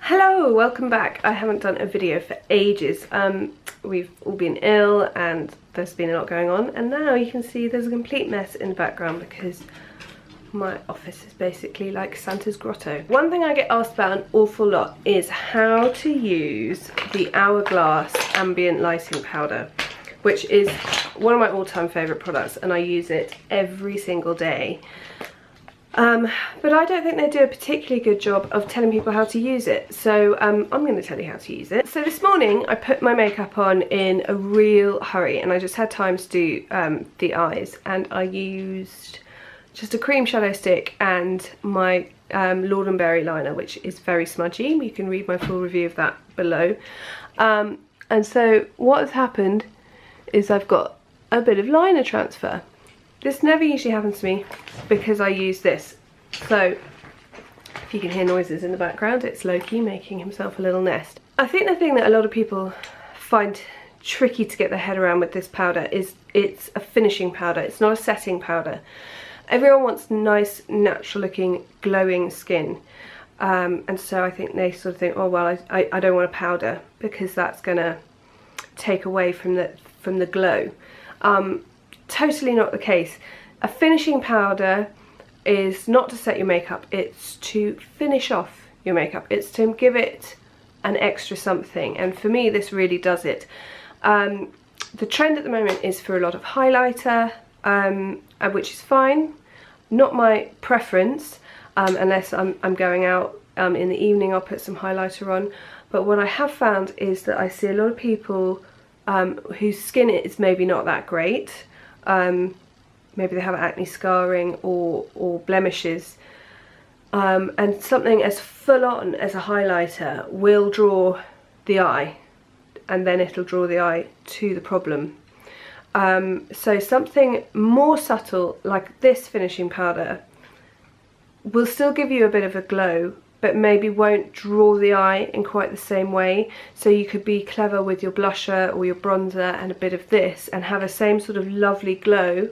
Hello, welcome back. I haven't done a video for ages. We've all been ill and there's been a lot going on, and now you can see there's a complete mess in the background because my office is basically like Santa's grotto. One thing I get asked about an awful lot is how to use the Hourglass Ambient lighting powder, which is one of my all-time favourite products, and I use it every single day. But I don't think they do a particularly good job of telling people how to use it, so I'm going to tell you how to use it. So this morning I put my makeup on in a real hurry and I just had time to do the eyes, and I used just a cream shadow stick and my Lord & Berry liner, which is very smudgy. You can read my full review of that below. And so what has happened is I've got a bit of liner transfer. This never usually happens to me because I use this. So if you can hear noises in the background, it's Loki making himself a little nest. I think the thing that a lot of people find tricky to get their head around with this powder is it's a finishing powder. It's not a setting powder. Everyone wants nice, natural looking, glowing skin. And so I think they sort of think, oh well, I don't want a powder because that's gonna take away from the glow. Totally not the case. A finishing powder is not to set your makeup, it's to finish off your makeup. It's to give it an extra something, and for me this really does it. The trend at the moment is for a lot of highlighter, which is fine. Not my preference, unless I'm going out in the evening. I'll put some highlighter on, but what I have found is that I see a lot of people whose skin is maybe not that great. Maybe they have acne scarring or blemishes, and something as full on as a highlighter will draw the eye, and then it'll draw the eye to the problem. So something more subtle like this finishing powder will still give you a bit of a glow, but maybe won't draw the eye in quite the same way. So you could be clever with your blusher or your bronzer and a bit of this and have a same sort of lovely glow,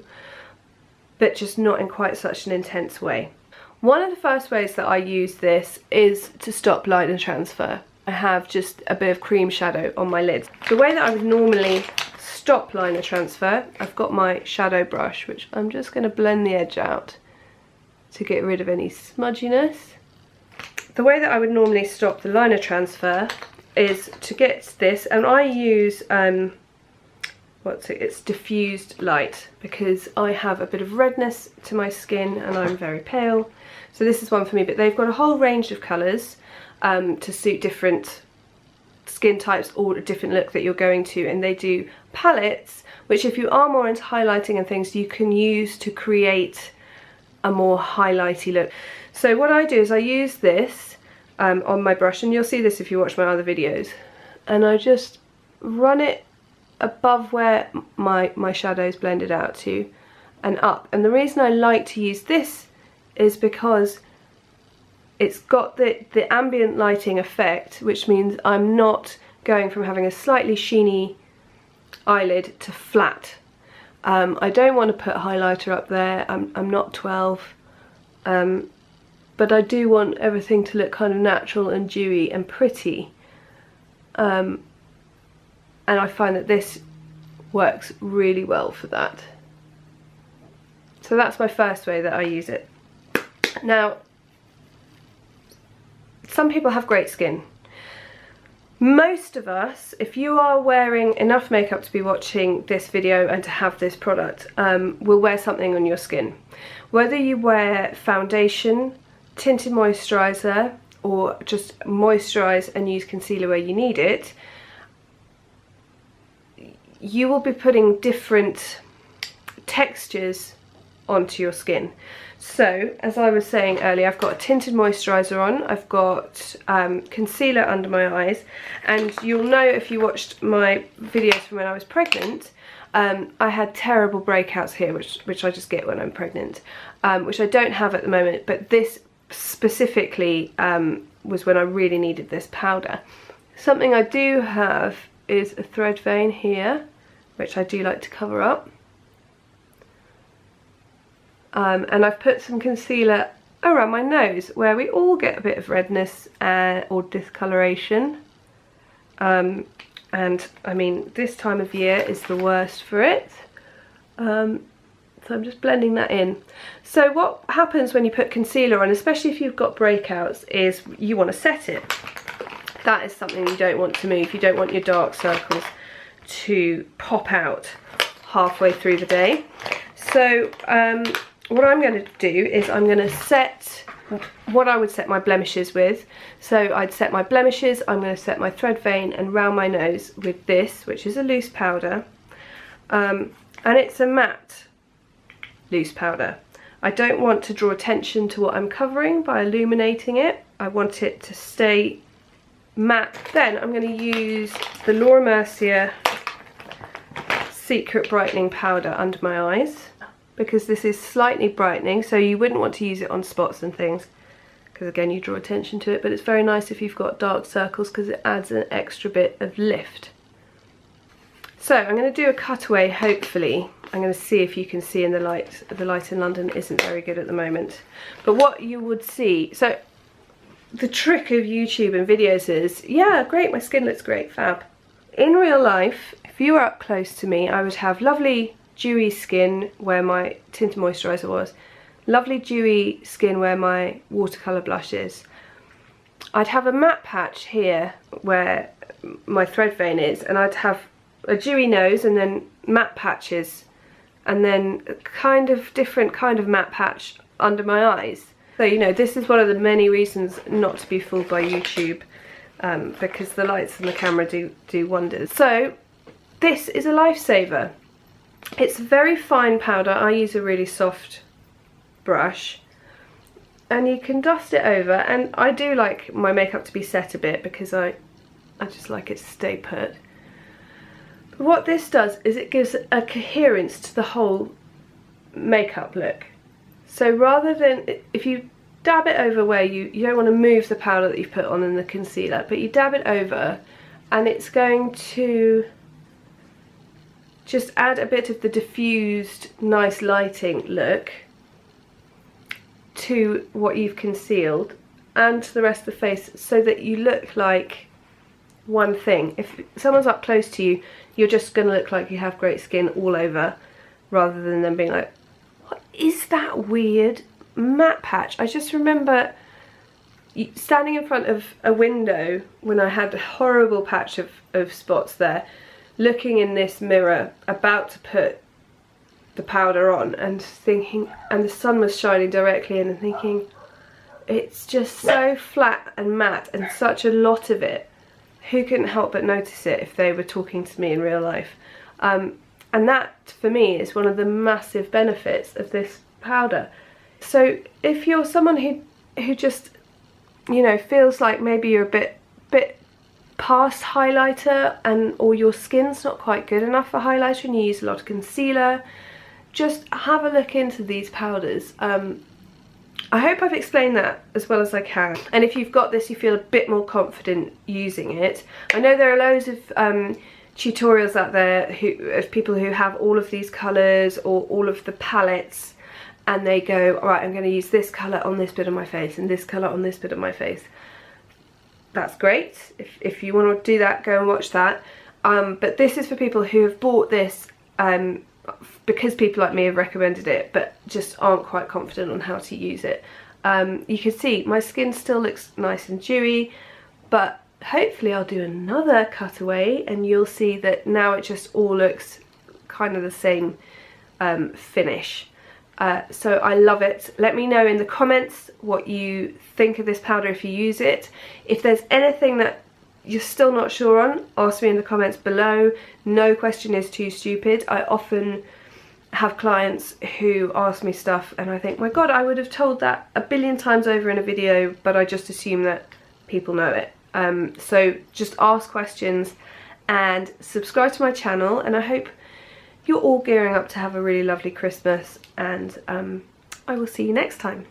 but just not in quite such an intense way. One of the first ways that I use this is to stop liner transfer. I have just a bit of cream shadow on my lids. The way that I would normally stop liner transfer, I've got my shadow brush, which I'm just going to blend the edge out to get rid of any smudginess. The way that I would normally stop the liner transfer is to get this, and I use it's Diffused Light, because I have a bit of redness to my skin and I'm very pale, so this is one for me. But they've got a whole range of colours to suit different skin types or a different look that you're going to, and they do palettes which, if you are more into highlighting and things, you can use to create a more highlighty look. So what I do is I use this on my brush, and you'll see this if you watch my other videos, and I just run it above where my shadow's blended out to and up. And the reason I like to use this is because it's got the ambient lighting effect, which means I'm not going from having a slightly sheeny eyelid to flat. I don't want to put highlighter up there. I'm not 12, but I do want everything to look kind of natural and dewy and pretty, and I find that this works really well for that. So that's my first way that I use it. Now, some people have great skin. Most of us, if you are wearing enough makeup to be watching this video and to have this product, will wear something on your skin. Whether you wear foundation, tinted moisturiser, or just moisturise and use concealer where you need it, you will be putting different textures onto your skin. So, as I was saying earlier, I've got a tinted moisturiser on, I've got concealer under my eyes, and you'll know if you watched my videos from when I was pregnant, I had terrible breakouts here, which I just get when I'm pregnant, which I don't have at the moment, but this specifically was when I really needed this powder. Something I do have is a thread vein here, which I do like to cover up. And I've put some concealer around my nose, where we all get a bit of redness or discoloration. And I mean, this time of year is the worst for it. So I'm just blending that in. So what happens when you put concealer on, especially if you've got breakouts, is you want to set it. That is something you don't want to move. You don't want your dark circles to pop out halfway through the day. So what I'm going to do is I'm going to set what I would set my blemishes with. So I'd set my blemishes, I'm going to set my thread vein and round my nose with this, which is a loose powder. And it's a matte loose powder. I don't want to draw attention to what I'm covering by illuminating it. I want it to stay matte. Then I'm going to use the Laura Mercier Secret Brightening Powder under my eyes, because this is slightly brightening, so you wouldn't want to use it on spots and things, because again you draw attention to it, but it's very nice if you've got dark circles because it adds an extra bit of lift. So I'm going to do a cutaway, hopefully. I'm going to see if you can see in the light. The light in London isn't very good at the moment. But what you would see, so the trick of YouTube and videos is, yeah, great, my skin looks great, fab. In real life, if you were up close to me, I would have lovely dewy skin where my tinted moisturiser was, lovely dewy skin where my watercolour blush is. I'd have a matte patch here where my thread vein is, and I'd have a dewy nose and then matte patches, and then a kind of different kind of matte patch under my eyes. So, you know, this is one of the many reasons not to be fooled by YouTube, because the lights and the camera do wonders. So this is a lifesaver. It's a very fine powder. I use a really soft brush, and you can dust it over, and I do like my makeup to be set a bit because I just like it to stay put. But what this does is it gives a coherence to the whole makeup look. So rather than, if you dab it over where you don't want to move the powder that you've put on in the concealer, but you dab it over, and it's going to just add a bit of the diffused, nice lighting look to what you've concealed and to the rest of the face, so that you look like one thing. If someone's up close to you, you're just going to look like you have great skin all over, rather than them being like, what is that weird matte patch? I just remember standing in front of a window when I had a horrible patch of spots there, looking in this mirror about to put the powder on and thinking, and the sun was shining directly in, and thinking, it's just so flat and matte and such a lot of it. Who couldn't help but notice it if they were talking to me in real life? And that for me is one of the massive benefits of this powder. So if you're someone who just, you know, feels like maybe you're a bit past highlighter, or your skin's not quite good enough for highlighter and you use a lot of concealer, just have a look into these powders. I hope I've explained that as well as I can, and if you've got this you feel a bit more confident using it. I know there are loads of tutorials out there of people who have all of these colours or all of the palettes, and they go, alright, I'm going to use this colour on this bit of my face and this colour on this bit of my face. That's great. If you want to do that, go and watch that. But this is for people who have bought this because people like me have recommended it, but just aren't quite confident on how to use it. You can see my skin still looks nice and dewy, but hopefully I'll do another cutaway and you'll see that now it just all looks kind of the same finish. So I love it. Let me know in the comments what you think of this powder if you use it. If there's anything that you're still not sure on, ask me in the comments below. No question is too stupid. I often have clients who ask me stuff and I think, my god, I would have told that a billion times over in a video, but I just assume that people know it. So just ask questions and subscribe to my channel, and I hope you're all gearing up to have a really lovely Christmas, and I will see you next time.